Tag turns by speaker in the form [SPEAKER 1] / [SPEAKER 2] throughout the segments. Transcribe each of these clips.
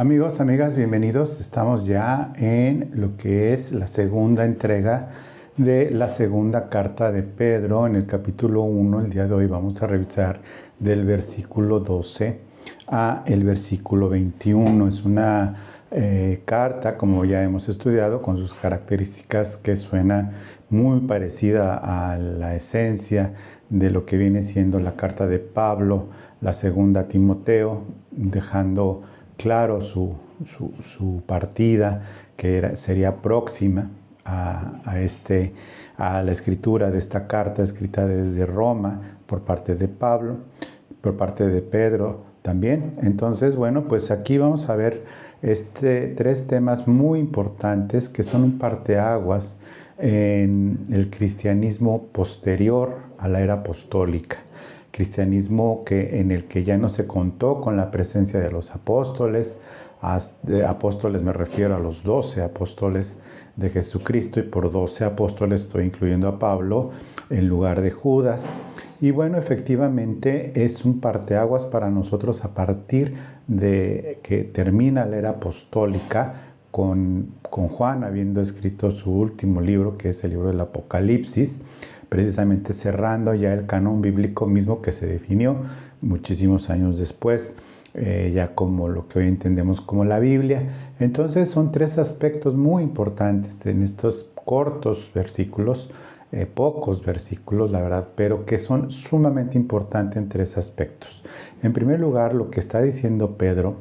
[SPEAKER 1] Amigos, amigas, bienvenidos. Estamos ya en lo que es la segunda entrega de la segunda carta de Pedro en el capítulo 1. El día de hoy vamos a revisar del versículo 12 a el versículo 21. Es una carta, como ya hemos estudiado, con sus características que suena muy parecida a la esencia de lo que viene siendo la carta de Pablo, la segunda a Timoteo, dejando claro su partida, que sería próxima a la escritura de esta carta escrita desde Roma por parte de Pablo, por parte de Pedro también. Entonces, bueno, pues aquí vamos a ver tres temas muy importantes que son un parteaguas en el cristianismo posterior a la era apostólica. Cristianismo en el que ya no se contó con la presencia de los apóstoles. Apóstoles me refiero a los 12 apóstoles de Jesucristo, y por 12 apóstoles estoy incluyendo a Pablo en lugar de Judas. Y bueno, efectivamente es un parteaguas para nosotros a partir de que termina la era apostólica con Juan habiendo escrito su último libro, que es el libro del Apocalipsis, precisamente cerrando ya el canon bíblico mismo que se definió muchísimos años después, ya como lo que hoy entendemos como la Biblia. Entonces son tres aspectos muy importantes en estos cortos versículos, pocos versículos, la verdad, pero que son sumamente importantes en tres aspectos. En primer lugar, lo que está diciendo Pedro,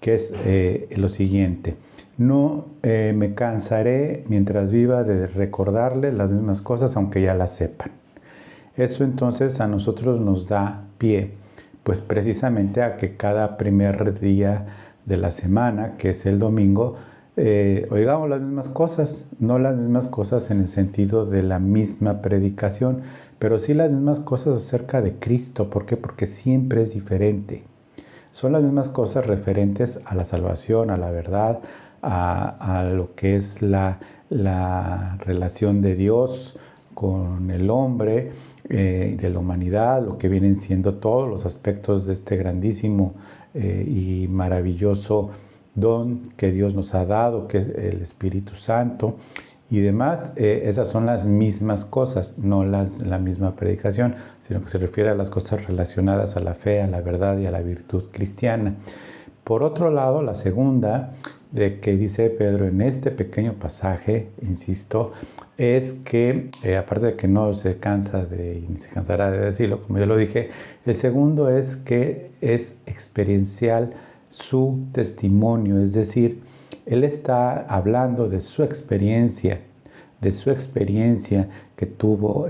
[SPEAKER 1] que es lo siguiente: no me cansaré mientras viva de recordarle las mismas cosas, aunque ya las sepan. Eso entonces a nosotros nos da pie, pues precisamente a que cada primer día de la semana, que es el domingo, oigamos las mismas cosas, no las mismas cosas en el sentido de la misma predicación, pero sí las mismas cosas acerca de Cristo. ¿Por qué? Porque siempre es diferente. Son las mismas cosas referentes a la salvación, a la verdad, a lo que es la relación de Dios con el hombre, de la humanidad, lo que vienen siendo todos los aspectos de este grandísimo y maravilloso don que Dios nos ha dado, que es el Espíritu Santo y demás. Esas son las mismas cosas, no la misma predicación, sino que se refiere a las cosas relacionadas a la fe, a la verdad y a la virtud cristiana. Por otro lado, la segunda de que dice Pedro en este pequeño pasaje, insisto, es que, aparte de que no se cansa ni se cansará de decirlo, como ya lo dije, el segundo es que es experiencial su testimonio, es decir, él está hablando de su experiencia que tuvo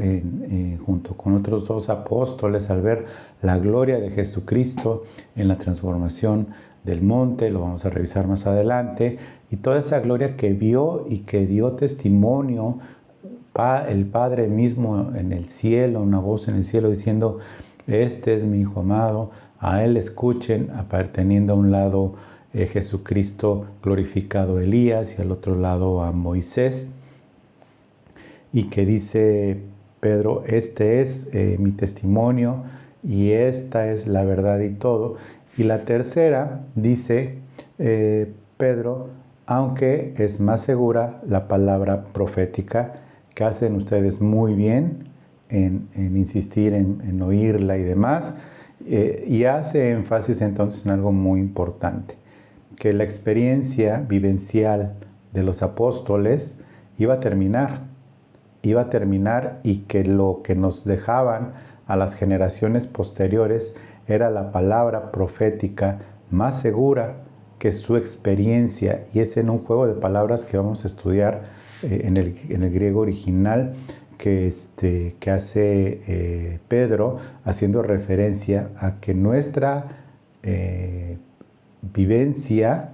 [SPEAKER 1] junto con otros dos apóstoles al ver la gloria de Jesucristo en la transformación del monte. Lo vamos a revisar más adelante, y toda esa gloria que vio y que dio testimonio el Padre mismo en el cielo, una voz en el cielo diciendo: este es mi Hijo amado, a él escuchen, teniendo a un lado Jesucristo glorificado Elías y al otro lado a Moisés, y que dice Pedro: este es mi testimonio y esta es la verdad y todo. Y la tercera dice Pedro: aunque es más segura la palabra profética, que hacen ustedes muy bien en insistir en oírla y demás, y hace énfasis entonces en algo muy importante, que la experiencia vivencial de los apóstoles iba a terminar, y que lo que nos dejaban a las generaciones posteriores era la palabra profética más segura que su experiencia. Y es en un juego de palabras que vamos a estudiar en el griego original, que hace Pedro, haciendo referencia a que nuestra vivencia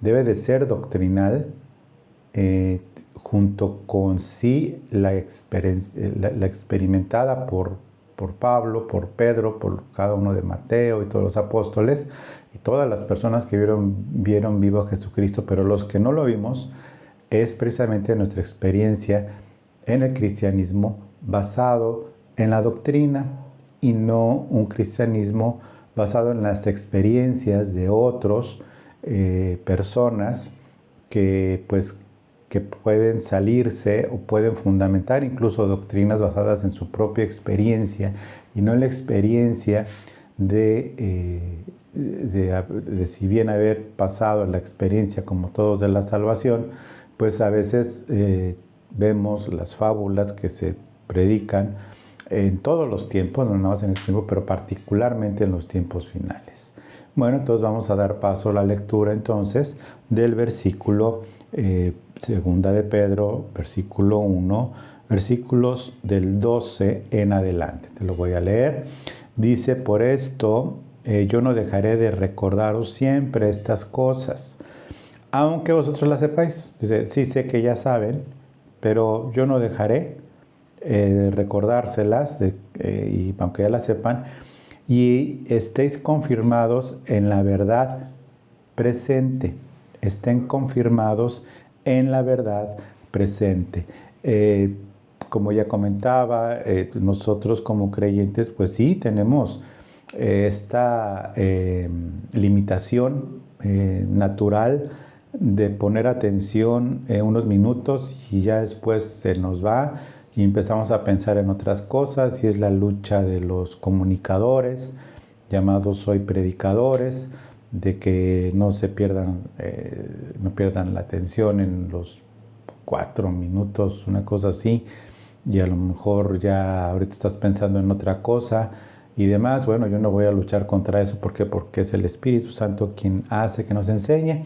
[SPEAKER 1] debe de ser doctrinal, junto con la experimentada por Pablo, por Pedro, por cada uno de Mateo y todos los apóstoles y todas las personas que vieron vivo a Jesucristo. Pero los que no lo vimos, es precisamente nuestra experiencia en el cristianismo basado en la doctrina, y no un cristianismo basado en las experiencias de otros personas que pues que pueden salirse o pueden fundamentar incluso doctrinas basadas en su propia experiencia y no en la experiencia de si bien haber pasado la experiencia como todos de la salvación, pues a veces vemos las fábulas que se predican en todos los tiempos, no nada más en este tiempo, pero particularmente en los tiempos finales. Bueno, entonces vamos a dar paso a la lectura entonces del versículo segunda de Pedro, versículo 1, versículos del 12 en adelante. Te lo voy a leer. Dice, por esto yo no dejaré de recordaros siempre estas cosas, aunque vosotros las sepáis. Dice, sí sé que ya saben, pero yo no dejaré de recordárselas, y aunque ya las sepan, y estéis confirmados en la verdad presente. Estén confirmados en la verdad presente. Como ya comentaba, nosotros como creyentes, pues sí, tenemos esta limitación natural de poner atención unos minutos y ya después se nos va y empezamos a pensar en otras cosas, y es la lucha de los comunicadores, llamados hoy predicadores, de que no se pierdan, no pierdan la atención en los 4 minutos, una cosa así, y a lo mejor ya ahorita estás pensando en otra cosa y demás. Bueno, yo no voy a luchar contra eso. ¿Por qué? Porque es el Espíritu Santo quien hace que nos enseñe,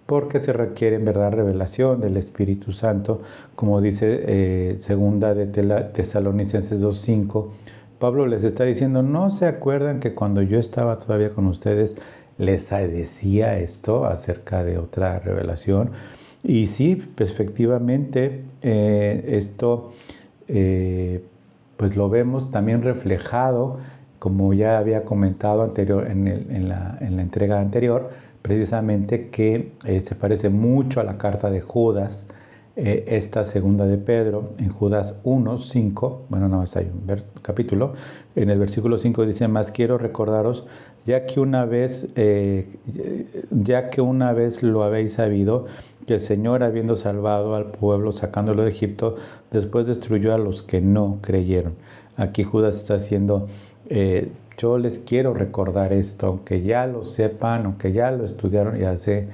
[SPEAKER 1] porque se requiere en verdad revelación del Espíritu Santo, como dice segunda de Tesalonicenses 2:5. Pablo les está diciendo, ¿no se acuerdan que cuando yo estaba todavía con ustedes les decía esto acerca de otra revelación? Y sí, pues, efectivamente, esto pues lo vemos también reflejado, como ya había comentado en la entrega anterior, precisamente que se parece mucho a la carta de Judas, esta segunda de Pedro, en Judas 1:5, bueno, no, hay un capítulo, en el versículo 5 dice, más quiero recordaros, ya que una vez lo habéis sabido, que el Señor, habiendo salvado al pueblo, sacándolo de Egipto, después destruyó a los que no creyeron. Aquí Judas está haciendo, yo les quiero recordar esto, aunque ya lo sepan, aunque ya lo estudiaron, y hace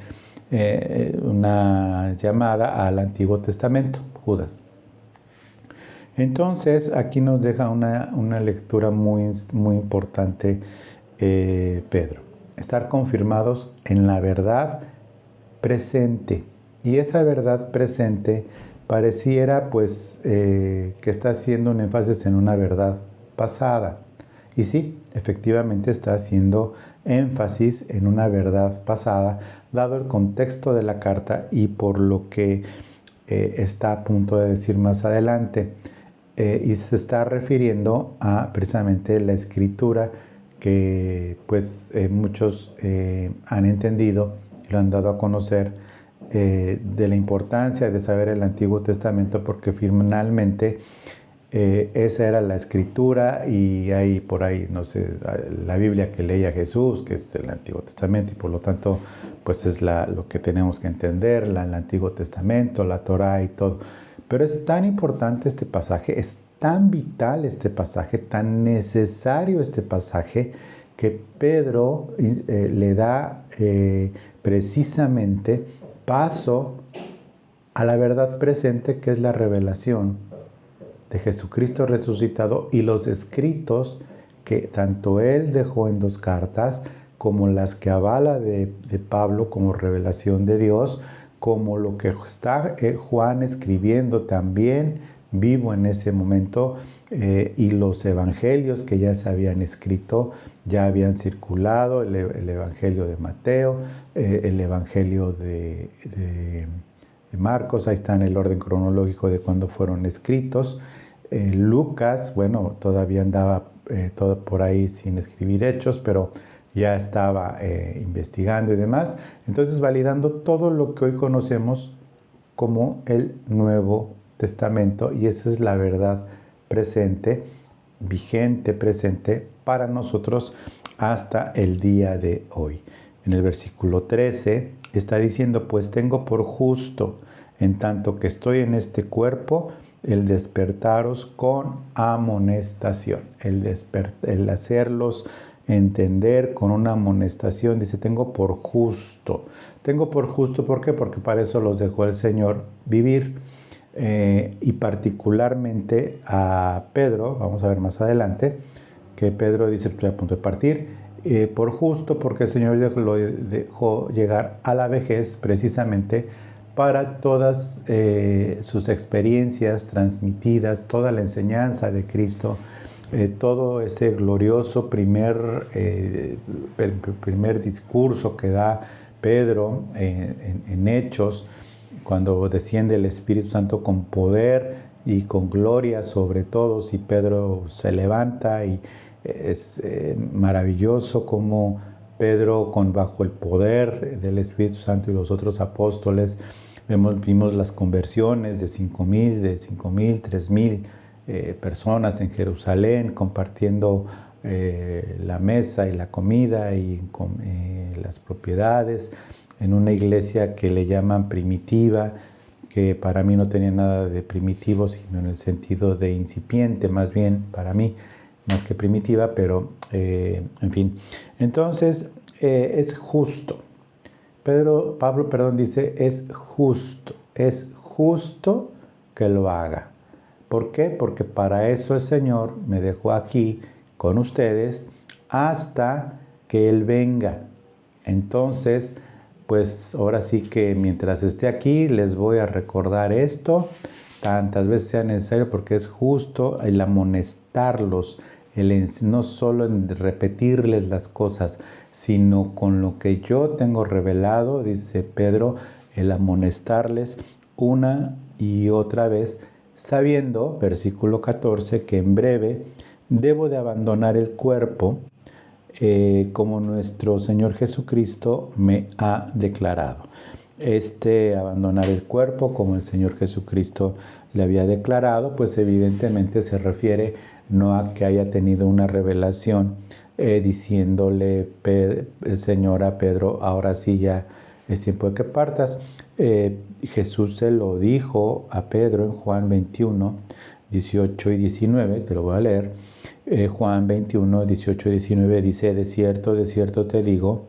[SPEAKER 1] una llamada al Antiguo Testamento, Judas. Entonces, aquí nos deja una lectura muy, muy importante, Pedro. Estar confirmados en la verdad presente. Y esa verdad presente pareciera pues que está haciendo un énfasis en una verdad pasada. Y sí, efectivamente está haciendo énfasis en una verdad pasada, dado el contexto de la carta y por lo que está a punto de decir más adelante. Y se está refiriendo a precisamente la escritura que pues muchos han entendido y lo han dado a conocer, de la importancia de saber el Antiguo Testamento, porque finalmente esa era la escritura, y hay por ahí, no sé, la Biblia que leía Jesús, que es el Antiguo Testamento, y por lo tanto pues es lo que tenemos que entender, el Antiguo Testamento, la Torá y todo. Pero es tan importante este pasaje, es tan vital este pasaje, tan necesario este pasaje, que Pedro le da precisamente paso a la verdad presente, que es la revelación de Jesucristo resucitado y los escritos que tanto él dejó en 2 cartas, como las que avala de Pablo como revelación de Dios, como lo que está Juan escribiendo también vivo en ese momento, y los evangelios que ya se habían escrito, ya habían circulado, el evangelio de Mateo, el evangelio de Marcos, ahí está en el orden cronológico de cuando fueron escritos. Lucas, bueno, todavía andaba todo por ahí sin escribir hechos, pero ya estaba investigando y demás, entonces validando todo lo que hoy conocemos como el Nuevo Testamento, y esa es la verdad presente, vigente, presente para nosotros hasta el día de hoy. en el versículo 13, está diciendo, pues tengo por justo, en tanto que estoy en este cuerpo, el despertaros con amonestación, el hacerlos entender con una amonestación. Dice, tengo por justo. Tengo por justo, ¿por qué? Porque para eso los dejó el Señor vivir. Y particularmente a Pedro, vamos a ver más adelante, que Pedro dice, estoy a punto de partir, por justo, porque el Señor lo dejó llegar a la vejez precisamente para todas sus experiencias transmitidas, toda la enseñanza de Cristo, todo ese glorioso primer discurso que da Pedro en Hechos, cuando desciende el Espíritu Santo con poder y con gloria sobre todos, y Pedro se levanta, y es maravilloso como Pedro, bajo el poder del Espíritu Santo y los otros apóstoles, vimos las conversiones de 5,000, 3,000 personas en Jerusalén, compartiendo la mesa y la comida y las propiedades, en una iglesia que le llaman primitiva, que para mí no tenía nada de primitivo, sino en el sentido de incipiente, más bien para mí, más que primitiva, pero en fin. Entonces, es justo. Pablo dice, es justo que lo haga. ¿Por qué? Porque para eso el Señor me dejó aquí con ustedes hasta que Él venga. Entonces, pues ahora sí que mientras esté aquí les voy a recordar esto tantas veces sea necesario, porque es justo el amonestarlos, no solo en repetirles las cosas, sino con lo que yo tengo revelado, dice Pedro, el amonestarles una y otra vez, sabiendo, versículo 14, que en breve debo de abandonar el cuerpo, como nuestro Señor Jesucristo me ha declarado. Abandonar el cuerpo, como el Señor Jesucristo le había declarado, pues evidentemente se refiere no a que haya tenido una revelación diciéndole el Señor a Pedro, ahora sí ya es tiempo de que partas. Jesús se lo dijo a Pedro en Juan 21, 18 y 19, te lo voy a leer. Juan 21, 18 y 19 dice, de cierto te digo,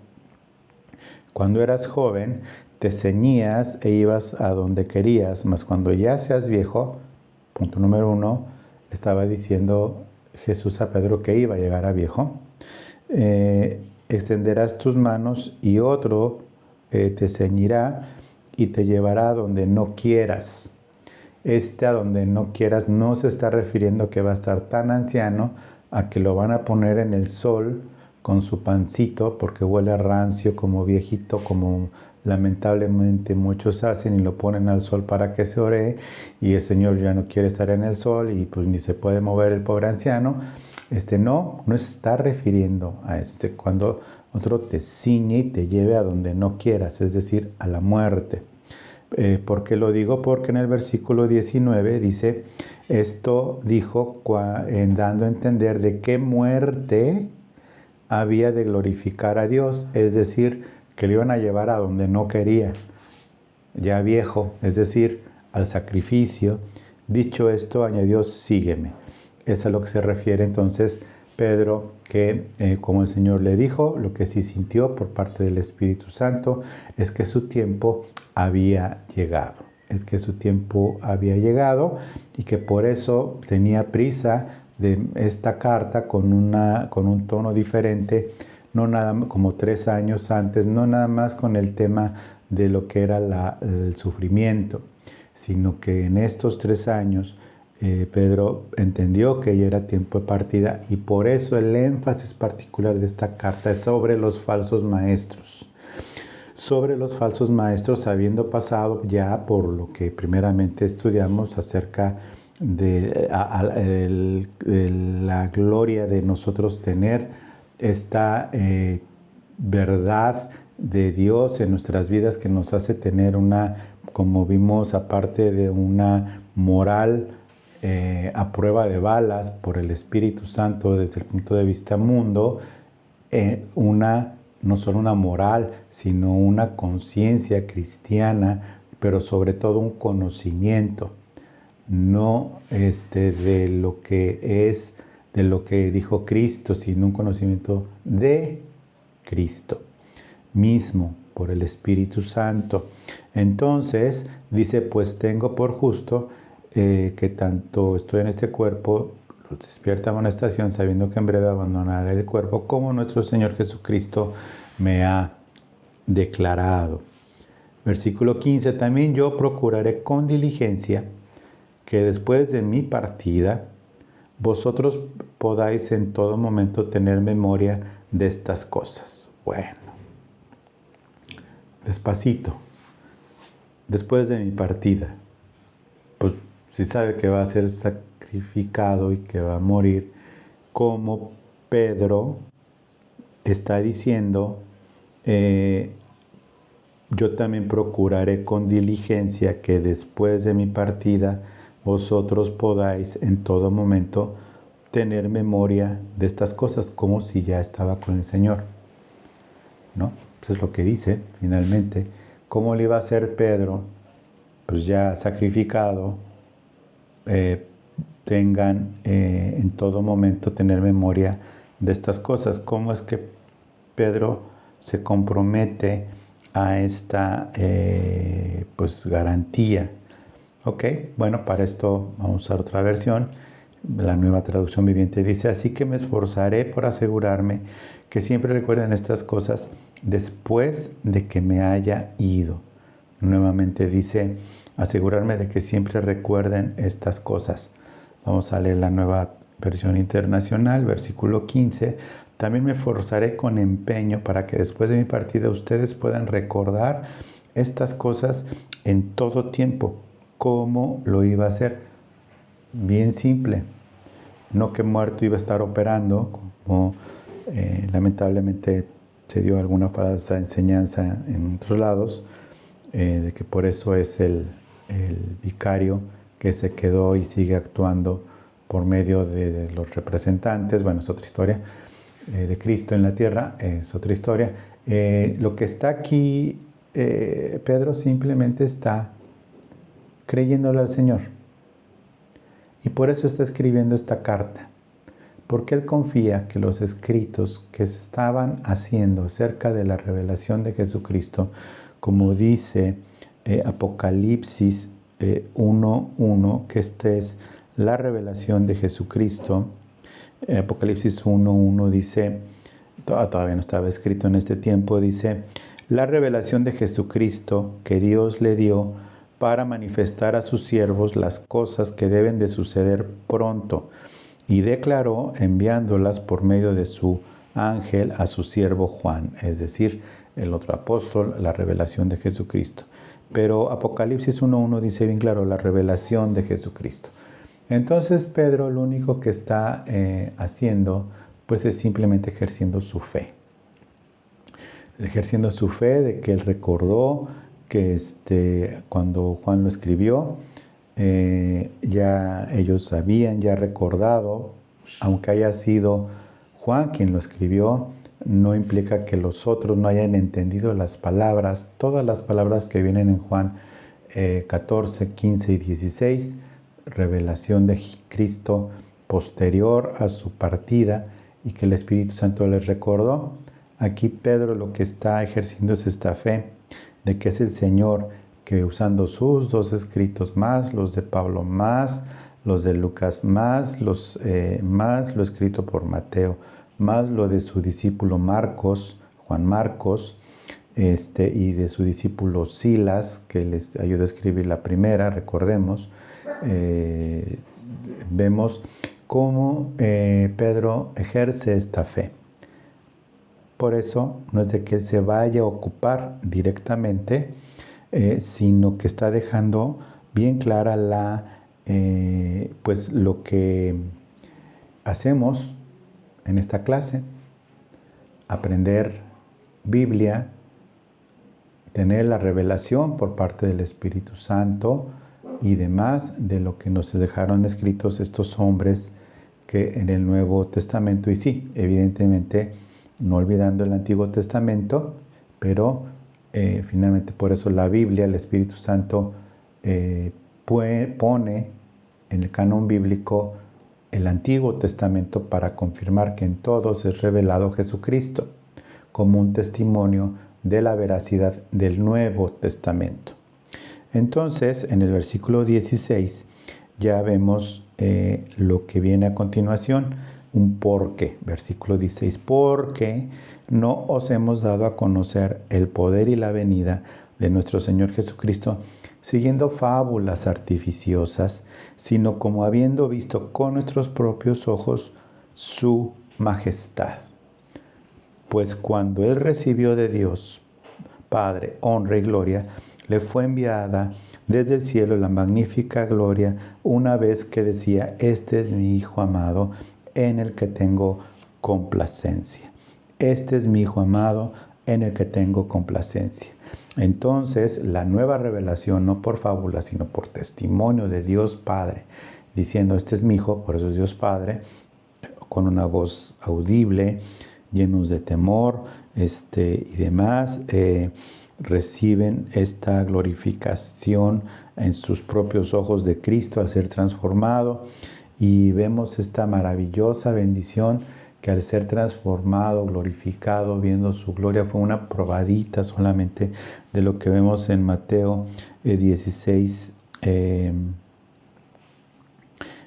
[SPEAKER 1] cuando eras joven te ceñías e ibas a donde querías, mas cuando ya seas viejo, punto número 1, estaba diciendo Jesús a Pedro que iba a llegar a viejo, extenderás tus manos y otro te ceñirá y te llevará a donde no quieras. A donde no quieras no se está refiriendo que va a estar tan anciano a que lo van a poner en el sol con su pancito porque huele rancio, como viejito, como lamentablemente muchos hacen, y lo ponen al sol para que se oree, y el Señor ya no quiere estar en el sol y pues ni se puede mover el pobre anciano. No se está refiriendo a eso. Cuando otro te ciñe y te lleve a donde no quieras, es decir, a la muerte. ¿Por qué lo digo? Porque en el versículo 19 dice, esto dijo dando a entender de qué muerte había de glorificar a Dios, es decir, que lo iban a llevar a donde no quería, ya viejo, es decir, al sacrificio. Dicho esto, añadió, sígueme. Es a lo que se refiere entonces Pedro, que como el Señor le dijo, lo que sí sintió por parte del Espíritu Santo es que su tiempo había llegado. Y que por eso tenía prisa de esta carta con un tono diferente, no nada como 3 años antes, no nada más con el tema de lo que era el sufrimiento, sino que en estos 3 años Pedro entendió que ya era tiempo de partida, y por eso el énfasis particular de esta carta es sobre los falsos maestros. Sobre los falsos maestros, habiendo pasado ya por lo que primeramente estudiamos acerca de la gloria de nosotros tener esta verdad de Dios en nuestras vidas, que nos hace tener como vimos, aparte de una moral a prueba de balas por el Espíritu Santo desde el punto de vista mundo, una no solo una moral, sino una conciencia cristiana, pero sobre todo un conocimiento, no de lo que es, de lo que dijo Cristo, sino un conocimiento de Cristo mismo por el Espíritu Santo. Entonces dice, pues tengo por justo que tanto estoy en este cuerpo, despierta amonestación, sabiendo que en breve abandonaré el cuerpo, como nuestro Señor Jesucristo me ha declarado. Versículo 15, también yo procuraré con diligencia que después de mi partida, vosotros podáis en todo momento tener memoria de estas cosas. Bueno, despacito, después de mi partida, pues si sabe que va a ser sacrificado y que va a morir, como Pedro está diciendo, yo también procuraré con diligencia que después de mi partida vosotros podáis en todo momento tener memoria de estas cosas, como si ya estaba con el Señor, ¿no? Eso es lo que dice finalmente. ¿Cómo le iba a hacer Pedro? Pues ya sacrificado, tengan en todo momento tener memoria de estas cosas. ¿Cómo es que Pedro se compromete a esta pues garantía? Ok, bueno, para esto vamos a usar otra versión. La Nueva Traducción Viviente dice, así que me esforzaré por asegurarme que siempre recuerden estas cosas después de que me haya ido. Nuevamente dice, asegurarme de que siempre recuerden estas cosas. Vamos a leer la Nueva Versión Internacional, versículo 15. También me esforzaré con empeño para que después de mi partida ustedes puedan recordar estas cosas en todo tiempo. ¿Cómo lo iba a hacer? Bien simple. No que muerto iba a estar operando, como lamentablemente se dio alguna falsa enseñanza en otros lados, de que por eso es el vicario que se quedó y sigue actuando por medio de los representantes. Bueno, es otra historia, de Cristo en la tierra, es otra historia. Lo que está aquí, Pedro simplemente está creyéndole al Señor. Y por eso está escribiendo esta carta. Porque él confía que los escritos que se estaban haciendo acerca de la revelación de Jesucristo, como dice Apocalipsis 1:1, que esta es la revelación de Jesucristo. Apocalipsis 1:1 dice, todavía no estaba escrito en este tiempo, dice, la revelación de Jesucristo que Dios le dio para manifestar a sus siervos las cosas que deben de suceder pronto, y declaró enviándolas por medio de su ángel a su siervo Juan, es decir, el otro apóstol, la revelación de Jesucristo. Pero Apocalipsis 1:1 dice bien claro, la revelación de Jesucristo. Entonces Pedro lo único que está haciendo, pues es simplemente ejerciendo su fe. Ejerciendo su fe de que él recordó que cuando Juan lo escribió, ya ellos habían ya recordado, aunque haya sido Juan quien lo escribió, no implica que los otros no hayan entendido las palabras, todas las palabras que vienen en Juan 14, 15 y 16, revelación de Cristo posterior a su partida y que el Espíritu Santo les recordó. Aquí Pedro lo que está ejerciendo es esta fe de que es el Señor que usando sus dos escritos más, los de Pablo más, los de Lucas más lo escrito por Mateo, más lo de su discípulo Marcos, Juan Marcos, y de su discípulo Silas, que les ayudó a escribir la primera, recordemos, vemos cómo Pedro ejerce esta fe. Por eso no es de que él se vaya a ocupar directamente, sino que está dejando bien clara pues lo que hacemos en esta clase, aprender Biblia, tener la revelación por parte del Espíritu Santo y demás de lo que nos dejaron escritos estos hombres que en el Nuevo Testamento, y sí, evidentemente no olvidando el Antiguo Testamento, pero finalmente por eso la Biblia, el Espíritu Santo, pone en el canon bíblico el Antiguo Testamento para confirmar que en todos es revelado Jesucristo, como un testimonio de la veracidad del Nuevo Testamento. Entonces, en el versículo 16 ya vemos lo que viene a continuación, un porqué. Versículo 16, porque no os hemos dado a conocer el poder y la venida de nuestro Señor Jesucristo, siguiendo fábulas artificiosas, sino como habiendo visto con nuestros propios ojos su majestad. Pues cuando Él recibió de Dios, Padre, honra y gloria, le fue enviada desde el cielo la magnífica gloria, una vez que decía, este es mi Hijo amado, en el que tengo complacencia. Este es mi Hijo amado, en el que tengo complacencia. Entonces, la nueva revelación, no por fábula, sino por testimonio de Dios Padre, diciendo, este es mi Hijo, por eso es Dios Padre, con una voz audible, llenos de temor y demás, reciben esta glorificación en sus propios ojos de Cristo al ser transformado, y vemos esta maravillosa bendición que al ser transformado, glorificado, viendo su gloria, fue una probadita solamente de lo que vemos en Mateo 16,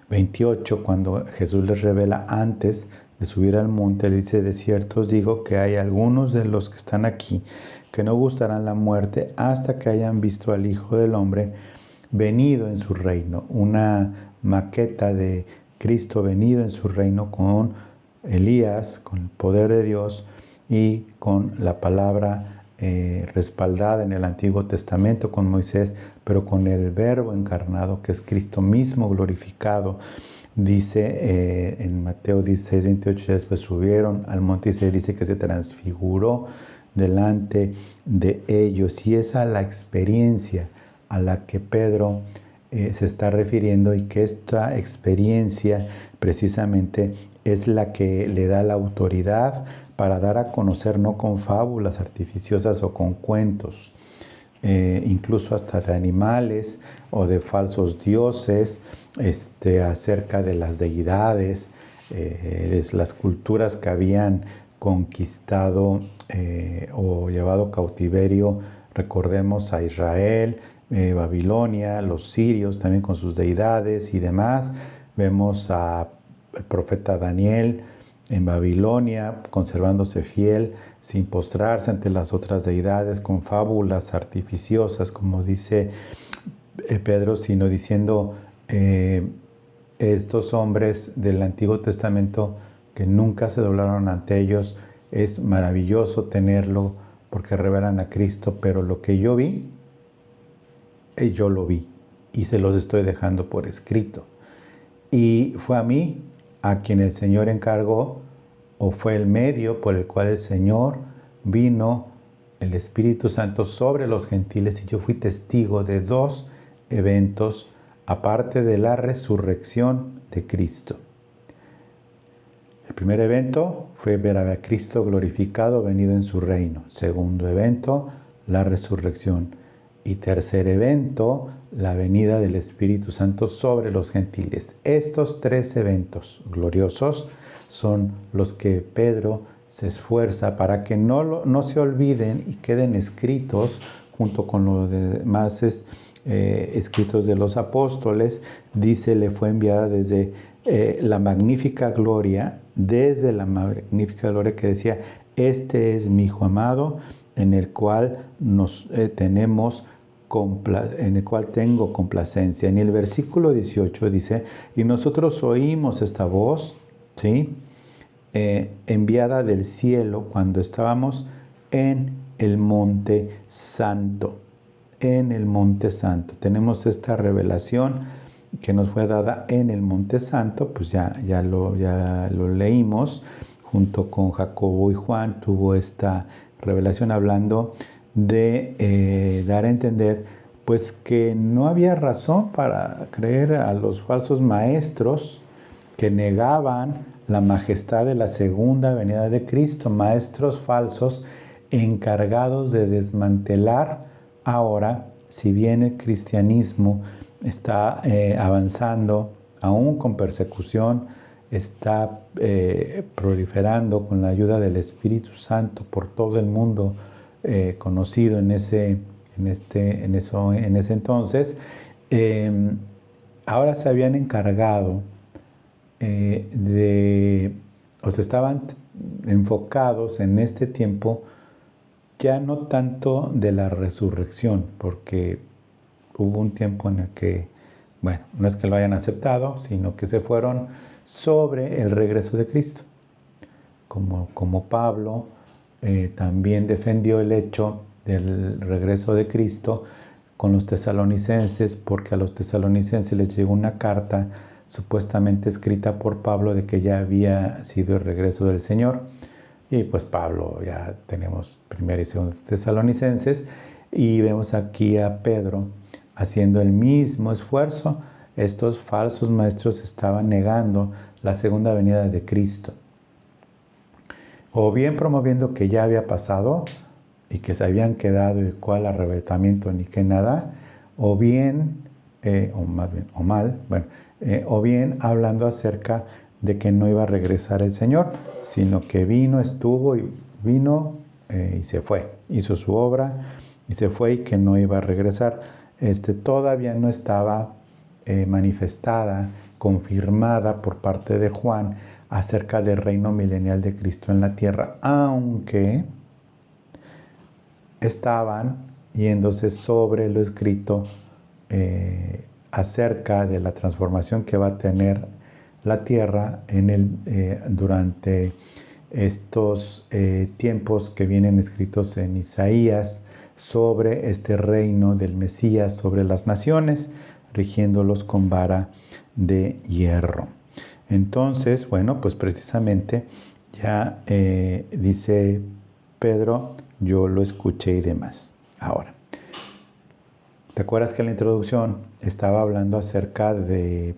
[SPEAKER 1] 28, cuando Jesús les revela antes de subir al monte, le dice, de cierto os digo que hay algunos de los que están aquí que no gustarán la muerte hasta que hayan visto al Hijo del Hombre venido en su reino. Una maqueta de Cristo venido en su reino con Elías, con el poder de Dios y con la palabra respaldada en el Antiguo Testamento con Moisés, pero con el Verbo encarnado, que es Cristo mismo glorificado. Dice en Mateo 16, 28, después subieron al monte y se dice que se transfiguró delante de ellos. Y esa es la experiencia a la que Pedro se está refiriendo, y que esta experiencia precisamente es la que le da la autoridad para dar a conocer, no con fábulas artificiosas o con cuentos, incluso hasta de animales o de falsos dioses, acerca de las deidades, de las culturas que habían conquistado o llevado cautiverio. Recordemos a Israel, Babilonia, los sirios también con sus deidades y demás. Vemos al profeta Daniel en Babilonia conservándose fiel, sin postrarse ante las otras deidades, con fábulas artificiosas, como dice Pedro, sino diciendo estos hombres del Antiguo Testamento que nunca se doblaron ante ellos, es maravilloso tenerlo porque revelan a Cristo, pero lo que yo vi, yo lo vi y se los estoy dejando por escrito. Y fue a mí a quien el Señor encargó, o fue el medio por el cual el Señor vino el Espíritu Santo sobre los gentiles, y yo fui testigo de dos eventos aparte de la resurrección de Cristo. El primer evento fue ver a Cristo glorificado, venido en su reino. Segundo evento, la resurrección. Y tercer evento, la venida del Espíritu Santo sobre los gentiles. Estos tres eventos gloriosos son los que Pedro se esfuerza para que no se olviden y queden escritos junto con los demás escritos de los apóstoles. Dice, le fue enviada desde la magnífica gloria, que decía, este es mi Hijo amado, en el cual en el cual tengo complacencia. En el versículo 18 dice, y nosotros oímos esta voz, ¿sí?, enviada del cielo cuando estábamos en el Monte Santo. En el Monte Santo. Tenemos esta revelación que nos fue dada en el Monte Santo, pues ya lo leímos, junto con Jacobo y Juan, tuvo esta revelación hablando de dar a entender pues que no había razón para creer a los falsos maestros que negaban la majestad de la segunda venida de Cristo, maestros falsos encargados de desmantelar ahora, si bien el cristianismo está avanzando, aún con persecución, está proliferando con la ayuda del Espíritu Santo por todo el mundo conocido en ese entonces, ahora se habían encargado o se estaban enfocados en este tiempo ya no tanto de la resurrección, porque hubo un tiempo en el que, bueno, no es que lo hayan aceptado, sino que se fueron sobre el regreso de Cristo. Como Pablo también defendió el hecho del regreso de Cristo con los tesalonicenses, porque a los tesalonicenses les llegó una carta supuestamente escrita por Pablo de que ya había sido el regreso del Señor. Y pues Pablo, ya tenemos primera y segunda tesalonicenses, y vemos aquí a Pedro haciendo el mismo esfuerzo. Estos falsos maestros estaban negando la segunda venida de Cristo, o bien promoviendo que ya había pasado y que se habían quedado y cuál arrebatamiento ni qué nada, o bien, o bien hablando acerca de que no iba a regresar el Señor, sino que estuvo y se fue, hizo su obra y se fue, y que no iba a regresar. Todavía no estaba manifestada, confirmada por parte de Juan acerca del reino milenial de Cristo en la tierra, aunque estaban yéndose sobre lo escrito acerca de la transformación que va a tener la tierra durante estos tiempos que vienen escritos en Isaías sobre este reino del Mesías sobre las naciones, rigiéndolos con vara de hierro. Entonces, bueno, pues precisamente ya dice Pedro, yo lo escuché y demás. Ahora, ¿te acuerdas que en la introducción estaba hablando acerca de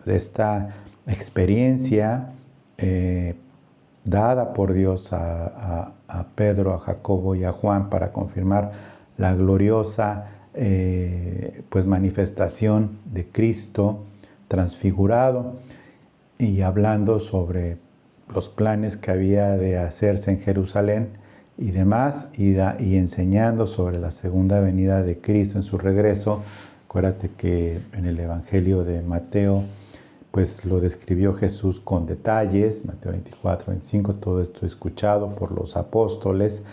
[SPEAKER 1] esta experiencia dada por Dios a Pedro, a Jacobo y a Juan para confirmar la gloriosa manifestación de Cristo transfigurado, y hablando sobre los planes que había de hacerse en Jerusalén y demás, y enseñando sobre la segunda venida de Cristo en su regreso? Acuérdate que en el Evangelio de Mateo pues lo describió Jesús con detalles, Mateo 24, 25, todo esto escuchado por los apóstoles,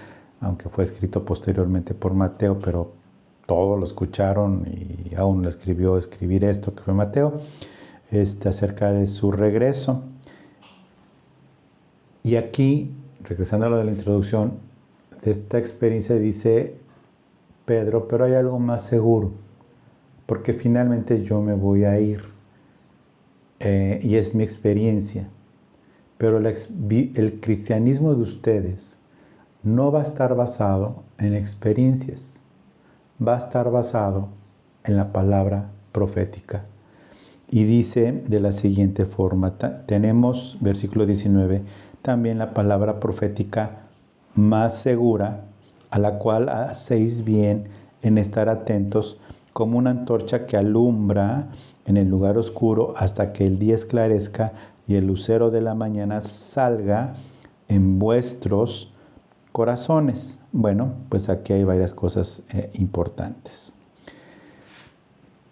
[SPEAKER 1] aunque fue escrito posteriormente por Mateo, pero todos lo escucharon y aún lo escribir esto que fue Mateo, acerca de su regreso. Y aquí, regresando a lo de la introducción, de esta experiencia dice Pedro, pero hay algo más seguro, porque finalmente yo me voy a ir, y es mi experiencia, pero el cristianismo de ustedes no va a estar basado en experiencias, va a estar basado en la palabra profética. Y dice de la siguiente forma, tenemos, versículo 19, también la palabra profética más segura, a la cual hacéis bien en estar atentos, como una antorcha que alumbra en el lugar oscuro hasta que el día esclarezca y el lucero de la mañana salga en vuestros corazones. Bueno, pues aquí hay varias cosas importantes.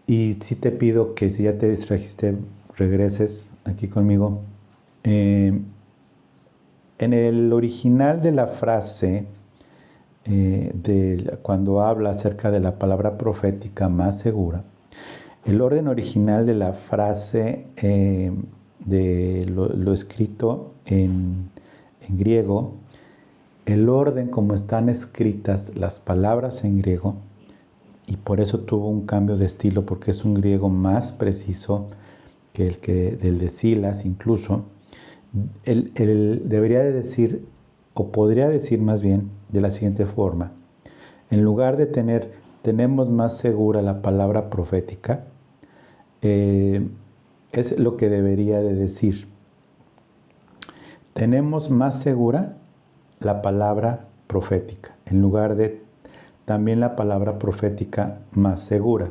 [SPEAKER 1] Y sí te pido que si ya te distrajiste, regreses aquí conmigo. En el original de la frase, cuando habla acerca de la palabra profética más segura, el orden original de la frase, de lo escrito en griego, el orden como están escritas las palabras en griego, y por eso tuvo un cambio de estilo, porque es un griego más preciso que del de Silas incluso. Debería de decir, o podría decir más bien, de la siguiente forma. En lugar de tenemos más segura la palabra profética, es lo que debería de decir. tenemos más segura la palabra profética, en lugar de también la palabra profética más segura.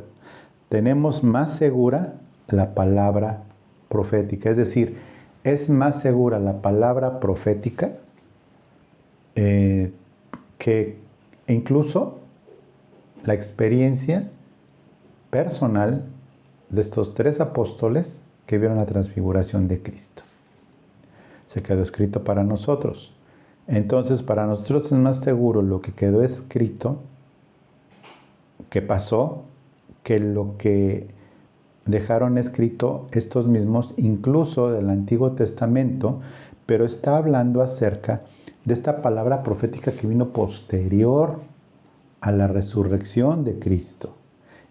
[SPEAKER 1] Tenemos más segura la palabra profética, es decir, es más segura la palabra profética que incluso la experiencia personal de estos 3 apóstoles que vieron la transfiguración de Cristo. Se quedó escrito para nosotros. Entonces, para nosotros es más seguro lo que quedó escrito, que pasó, que lo que dejaron escrito estos mismos, incluso del Antiguo Testamento, pero está hablando acerca de esta palabra profética que vino posterior a la resurrección de Cristo.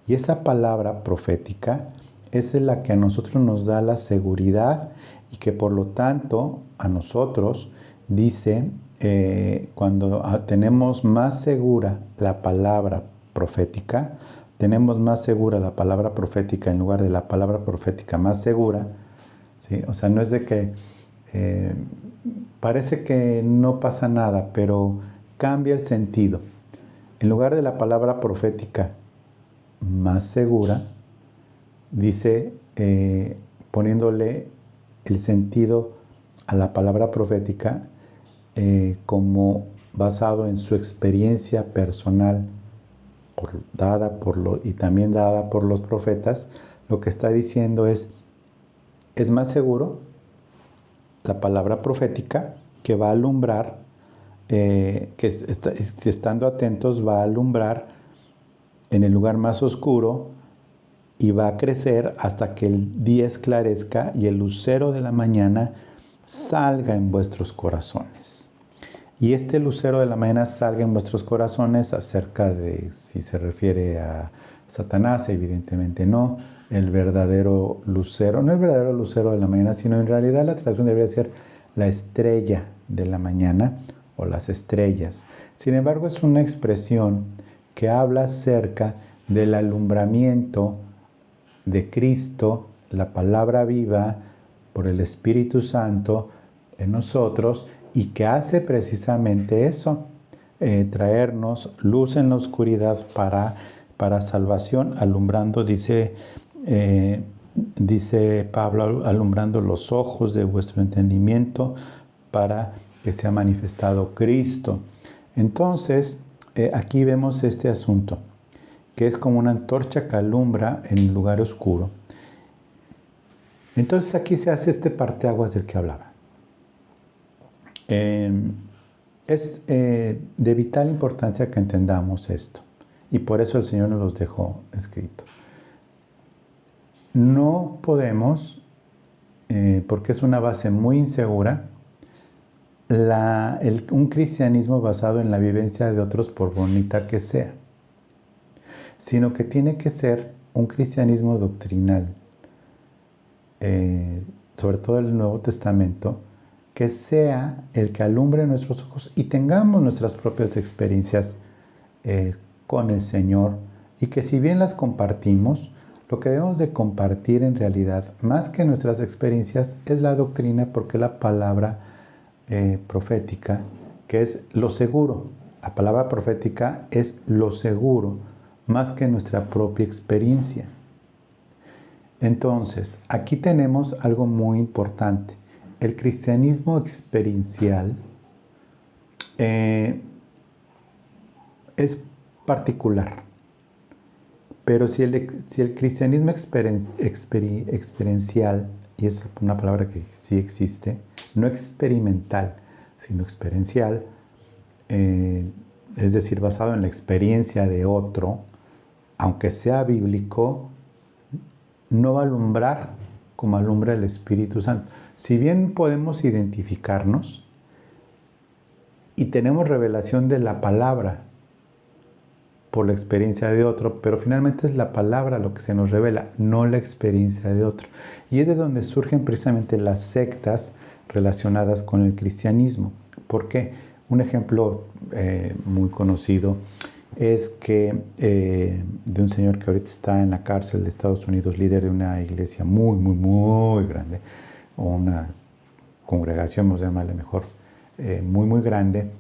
[SPEAKER 1] Y esa palabra profética es la que a nosotros nos da la seguridad y que por lo tanto a nosotros dice, cuando tenemos más segura la palabra profética, tenemos más segura la palabra profética en lugar de la palabra profética más segura, ¿sí? O sea, no es de que parece que no pasa nada, pero cambia el sentido. En lugar de la palabra profética más segura, dice, poniéndole el sentido a la palabra profética como basado en su experiencia personal y también dada por los profetas. Lo que está diciendo es más seguro la palabra profética que va a alumbrar, si estando atentos va a alumbrar en el lugar más oscuro y va a crecer hasta que el día esclarezca y el lucero de la mañana salga en vuestros corazones. Y este lucero de la mañana salga en vuestros corazones, acerca de si se refiere a Satanás, evidentemente no. El verdadero lucero, no el verdadero lucero de la mañana, sino en realidad la traducción debería ser la estrella de la mañana o las estrellas. Sin embargo, es una expresión que habla acerca del alumbramiento de Cristo, la palabra viva por el Espíritu Santo en nosotros, y que hace precisamente eso, traernos luz en la oscuridad para salvación, alumbrando, dice Pablo, alumbrando los ojos de vuestro entendimiento para que sea manifestado Cristo. Entonces, aquí vemos este asunto, que es como una antorcha que alumbra en un lugar oscuro. Entonces aquí se hace este parteaguas del que hablaba. Es de vital importancia que entendamos esto, y por eso el Señor nos los dejó escrito. No podemos, porque es una base muy insegura, un cristianismo basado en la vivencia de otros, por bonita que sea, sino que tiene que ser un cristianismo doctrinal, sobre todo el Nuevo Testamento, que sea el que alumbre nuestros ojos y tengamos nuestras propias experiencias con el Señor, y que si bien las compartimos, lo que debemos de compartir en realidad, más que nuestras experiencias, es la doctrina, porque la palabra profética, que es lo seguro. La palabra profética es lo seguro, más que nuestra propia experiencia. Entonces, aquí tenemos algo muy importante. El cristianismo experiencial es particular, pero si el cristianismo experiencial, y es una palabra que sí existe, no experimental, sino experiencial, es decir, basado en la experiencia de otro, aunque sea bíblico, no va a alumbrar como alumbra el Espíritu Santo. Si bien podemos identificarnos y tenemos revelación de la palabra por la experiencia de otro, pero finalmente es la palabra lo que se nos revela, no la experiencia de otro. Y es de donde surgen precisamente las sectas relacionadas con el cristianismo. ¿Por qué? Un ejemplo muy conocido es que de un señor que ahorita está en la cárcel de Estados Unidos, líder de una iglesia muy, muy, muy grande, o una congregación, vamos a llamarle mejor, muy, muy grande.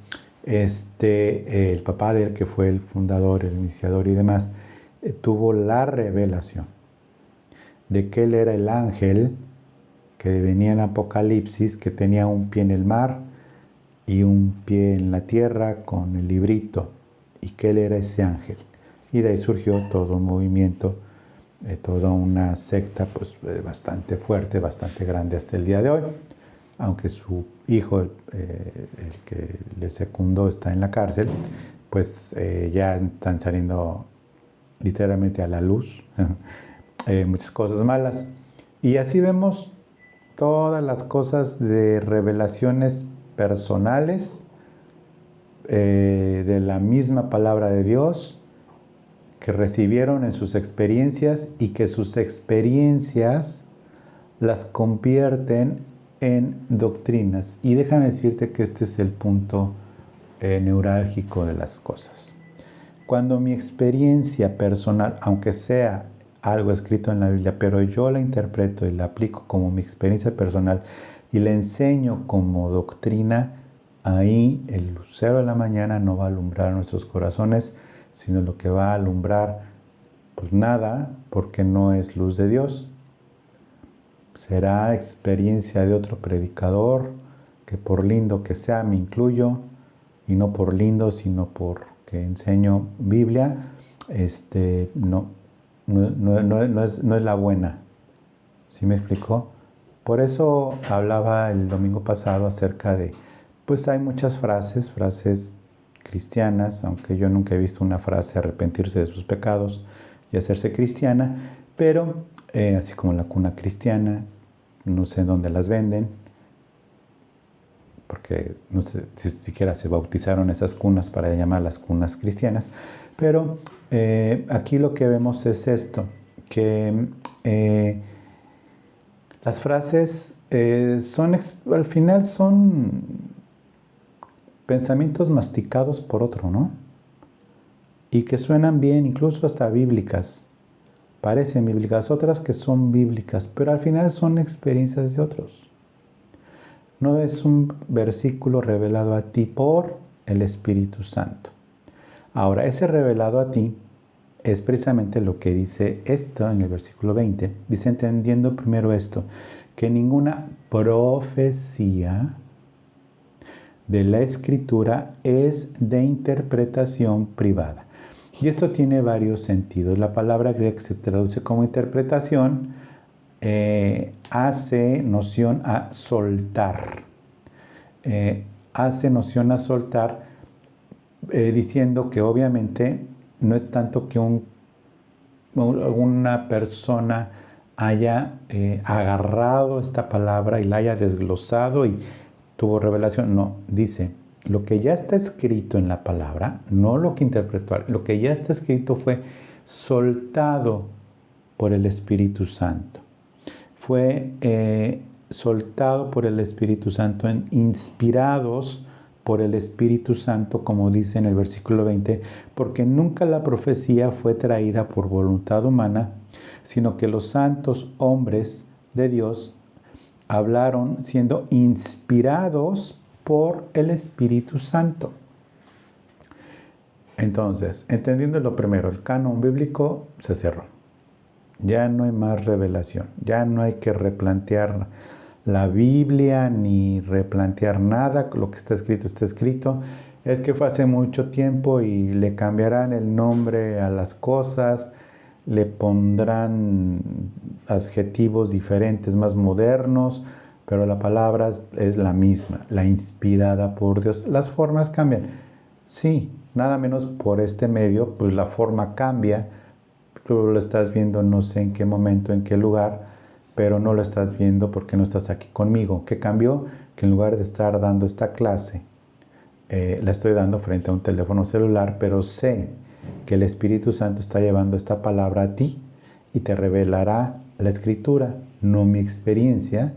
[SPEAKER 1] El papá de él, que fue el fundador, el iniciador y demás, tuvo la revelación de que él era el ángel que venía en Apocalipsis, que tenía un pie en el mar y un pie en la tierra con el librito, y que él era ese ángel. Y de ahí surgió todo un movimiento, toda una secta pues, bastante fuerte, bastante grande hasta el día de hoy, aunque su hijo, el que le secundó, está en la cárcel, pues ya están saliendo literalmente a la luz muchas cosas malas. Y así vemos todas las cosas de revelaciones personales de la misma palabra de Dios que recibieron en sus experiencias y que sus experiencias las convierten en doctrinas. Y déjame decirte que este es el punto neurálgico de las cosas. Cuando mi experiencia personal, aunque sea algo escrito en la Biblia, pero yo la interpreto y la aplico como mi experiencia personal y la enseño como doctrina, ahí el lucero de la mañana no va a alumbrar nuestros corazones, sino lo que va a alumbrar, pues nada, porque no es luz de Dios. Será experiencia de otro predicador, que por lindo que sea me incluyo, y no por lindo, sino porque enseño Biblia, no es la buena. ¿Sí me explicó? Por eso hablaba el domingo pasado acerca de, pues hay muchas frases cristianas, aunque yo nunca he visto una frase arrepentirse de sus pecados y hacerse cristiana, pero así como la cuna cristiana, no sé dónde las venden, porque no sé si siquiera se bautizaron esas cunas para llamarlas cunas cristianas, pero aquí lo que vemos es esto, que las frases al final son pensamientos masticados por otro, ¿no? Y que suenan bien, incluso hasta bíblicas. Parecen bíblicas, otras que son bíblicas, pero al final son experiencias de otros. No es un versículo revelado a ti por el Espíritu Santo. Ahora, ese revelado a ti es precisamente lo que dice esto en el versículo 20. Dice, entendiendo primero esto, que ninguna profecía de la Escritura es de interpretación privada. Y esto tiene varios sentidos. La palabra griega que se traduce como interpretación hace noción a soltar. Diciendo que obviamente no es tanto que una persona haya agarrado esta palabra y la haya desglosado y tuvo revelación. No, dice, lo que ya está escrito en la palabra, no lo que interpretó, lo que ya está escrito fue soltado por el Espíritu Santo. Fue soltado por el Espíritu Santo, inspirados por el Espíritu Santo, como dice en el versículo 20, porque nunca la profecía fue traída por voluntad humana, sino que los santos hombres de Dios hablaron siendo inspirados por el Espíritu Santo. Entonces, entendiendo lo primero, el canon bíblico se cerró. Ya no hay más revelación, ya no hay que replantear la Biblia ni replantear nada, lo que está escrito. Es que fue hace mucho tiempo y le cambiarán el nombre a las cosas, le pondrán adjetivos diferentes, más modernos, pero la palabra es la misma, la inspirada por Dios. Las formas cambian. Sí, nada menos por este medio, pues la forma cambia. Tú lo estás viendo no sé en qué momento, en qué lugar, pero no lo estás viendo porque no estás aquí conmigo. ¿Qué cambió? Que en lugar de estar dando esta clase, la estoy dando frente a un teléfono celular, pero sé que el Espíritu Santo está llevando esta palabra a ti y te revelará la Escritura, no mi experiencia,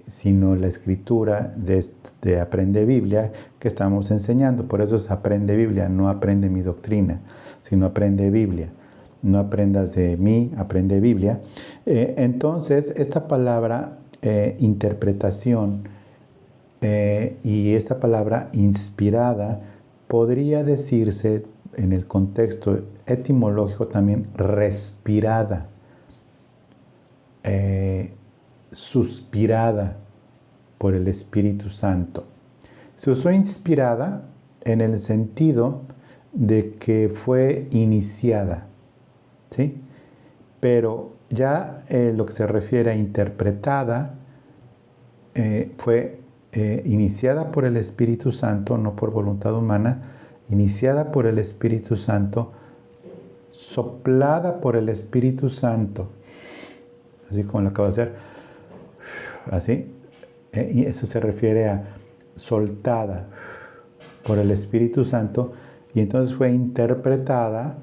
[SPEAKER 1] sino la Escritura de Aprende Biblia que estamos enseñando. Por eso es Aprende Biblia, no aprende mi doctrina, sino Aprende Biblia. No aprendas de mí, aprende Biblia. Entonces, esta palabra interpretación y esta palabra inspirada podría decirse en el contexto etimológico también respirada, suspirada por el Espíritu Santo. Se usó inspirada en el sentido de que fue iniciada, ¿sí? Pero ya lo que se refiere a interpretada fue iniciada por el Espíritu Santo, no por voluntad humana, iniciada por el Espíritu Santo, soplada por el Espíritu Santo, así como lo acabo de hacer, así, y eso se refiere a soltada por el Espíritu Santo, y entonces fue interpretada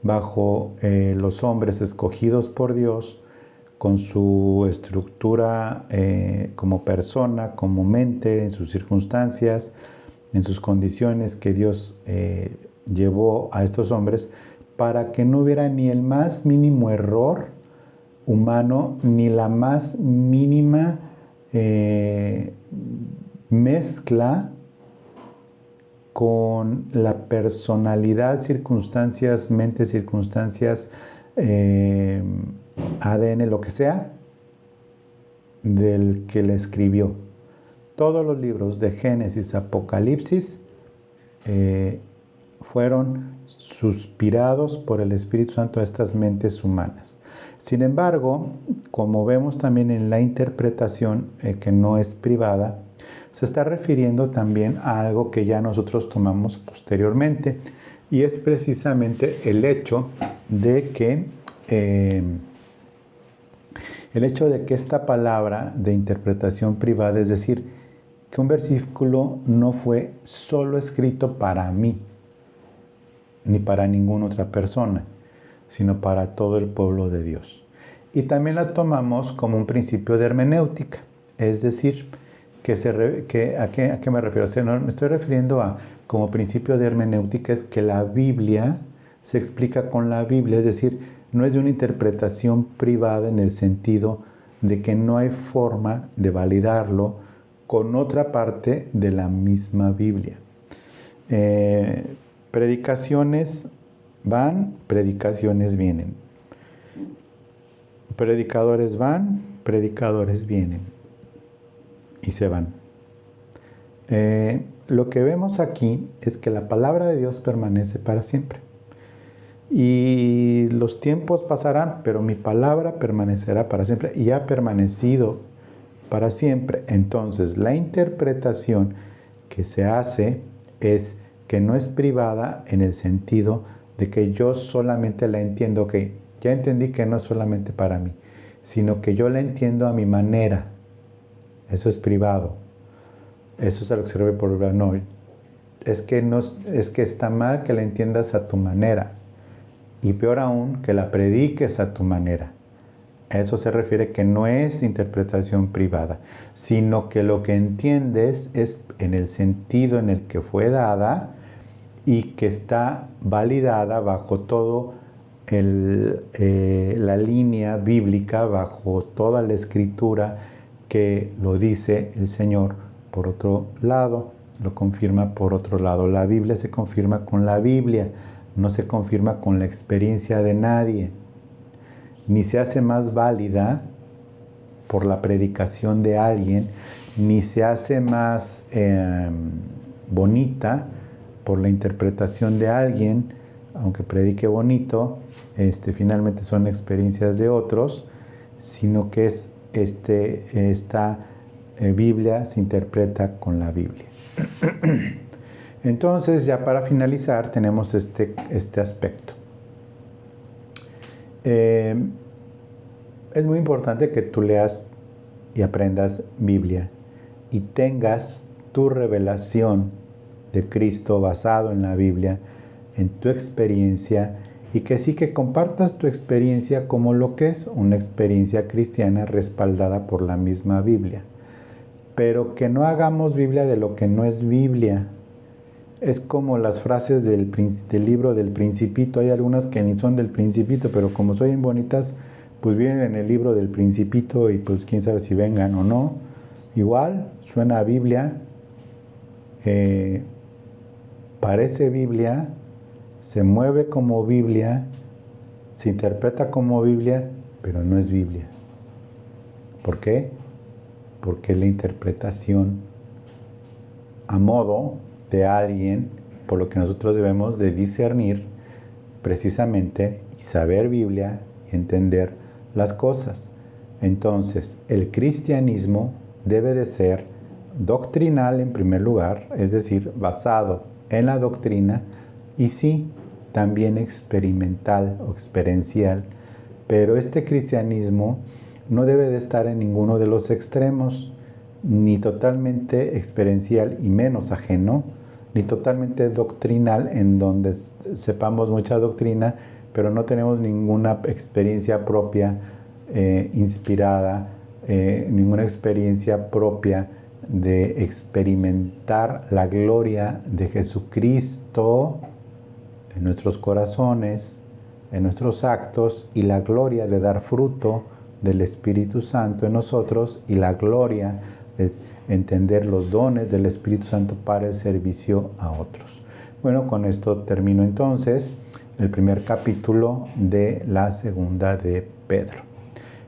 [SPEAKER 1] bajo los hombres escogidos por Dios, con su estructura como persona, como mente, en sus circunstancias, en sus condiciones que Dios llevó a estos hombres, para que no hubiera ni el más mínimo error humano, ni la más mínima mezcla con la personalidad, circunstancias, mente, circunstancias, ADN, lo que sea, del que le escribió. Todos los libros de Génesis, Apocalipsis, fueron suspirados por el Espíritu Santo a estas mentes humanas. Sin embargo, como vemos también en la interpretación, que no es privada, se está refiriendo también a algo que ya nosotros tomamos posteriormente, y es precisamente el hecho de que esta palabra de interpretación privada, es decir, que un versículo no fue solo escrito para mí, ni para ninguna otra persona, sino para todo el pueblo de Dios. Y también la tomamos como un principio de hermenéutica, es decir, ¿a qué me refiero? O sea, no, me estoy refiriendo a, como principio de hermenéutica, es que la Biblia se explica con la Biblia, es decir, no es de una interpretación privada en el sentido de que no hay forma de validarlo con otra parte de la misma Biblia. Predicaciones van, predicaciones vienen. Predicadores van, predicadores vienen y se van. Lo que vemos aquí es que la palabra de Dios permanece para siempre. Y los tiempos pasarán, pero mi palabra permanecerá para siempre y ha permanecido para siempre. Entonces, la interpretación que se hace es que no es privada en el sentido de que yo solamente la entiendo, ok, ya entendí que no es solamente para mí, sino que yo la entiendo a mi manera. Eso es privado. Eso es a lo que se refiere por no. Es que está mal que la entiendas a tu manera. Y peor aún, que la prediques a tu manera. A eso se refiere que no es interpretación privada, sino que lo que entiendes es en el sentido en el que fue dada y que está validada bajo todo la línea bíblica, bajo toda la escritura que lo dice el Señor por otro lado, lo confirma por otro lado. La Biblia se confirma con la Biblia, no se confirma con la experiencia de nadie, ni se hace más válida por la predicación de alguien, ni se hace más bonita por la interpretación de alguien, aunque predique bonito, finalmente son experiencias de otros, sino que es esta Biblia se interpreta con la Biblia. Entonces, ya para finalizar, tenemos este aspecto. Es muy importante que tú leas y aprendas Biblia y tengas tu revelación de Cristo basado en la Biblia, en tu experiencia, y que sí que compartas tu experiencia como lo que es una experiencia cristiana respaldada por la misma Biblia. Pero que no hagamos Biblia de lo que no es Biblia. Es como las frases del libro del Principito. Hay algunas que ni son del Principito, pero como son bonitas, pues vienen en el libro del Principito y pues quién sabe si vengan o no. Igual, suena a Biblia, parece Biblia, se mueve como Biblia, se interpreta como Biblia, pero no es Biblia. ¿Por qué? Porque es la interpretación a modo de alguien, por lo que nosotros debemos de discernir precisamente y saber Biblia y entender las cosas. Entonces, el cristianismo debe de ser doctrinal en primer lugar, es decir, basado en la doctrina, y sí, también experimental o experiencial, pero este cristianismo no debe de estar en ninguno de los extremos, ni totalmente experiencial y menos ajeno, ni totalmente doctrinal, en donde sepamos mucha doctrina, pero no tenemos ninguna experiencia propia inspirada, ninguna experiencia propia de experimentar la gloria de Jesucristo en nuestros corazones, en nuestros actos, y la gloria de dar fruto del Espíritu Santo en nosotros, y la gloria de entender los dones del Espíritu Santo para el servicio a otros. Bueno, con esto termino entonces el primer capítulo de la segunda de Pedro.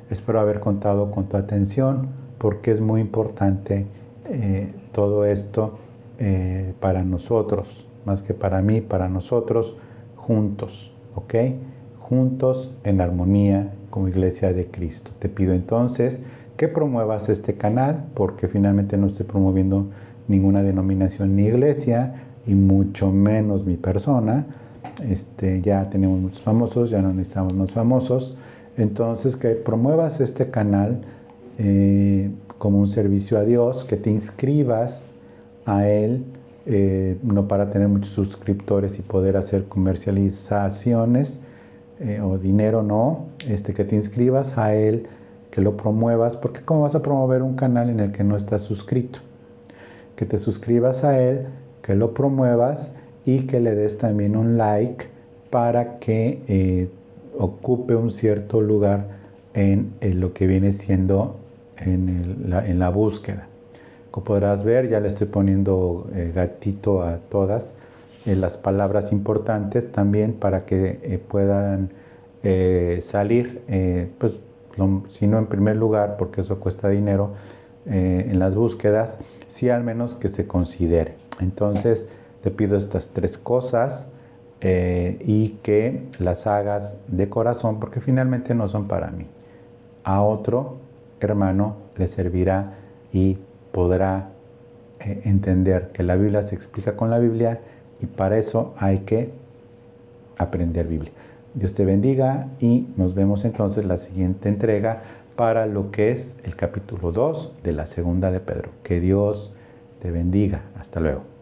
[SPEAKER 1] Espero haber contado con tu atención, porque es muy importante todo esto para nosotros, más que para mí, para nosotros, juntos, ¿ok? Juntos en armonía como Iglesia de Cristo. Te pido entonces que promuevas este canal, porque finalmente no estoy promoviendo ninguna denominación ni iglesia, y mucho menos mi persona. Ya tenemos muchos famosos, ya no necesitamos más famosos. Entonces, que promuevas este canal como un servicio a Dios, que te inscribas a él, no para tener muchos suscriptores y poder hacer comercializaciones o dinero, no, que te inscribas a él, que lo promuevas, porque ¿cómo vas a promover un canal en el que no estás suscrito? Que te suscribas a él, que lo promuevas y que le des también un like para que ocupe un cierto lugar en lo que viene siendo en la búsqueda. Como podrás ver, ya le estoy poniendo gatito a todas las palabras importantes también, para que puedan salir, pues, si no en primer lugar, porque eso cuesta dinero en las búsquedas, sí al menos que se considere. Entonces te pido estas tres cosas y que las hagas de corazón, porque finalmente no son para mí. A otro hermano le servirá y podrá entender que la Biblia se explica con la Biblia, y para eso hay que aprender Biblia. Dios te bendiga, y nos vemos entonces la siguiente entrega para lo que es el capítulo 2 de la segunda de Pedro. Que Dios te bendiga. Hasta luego.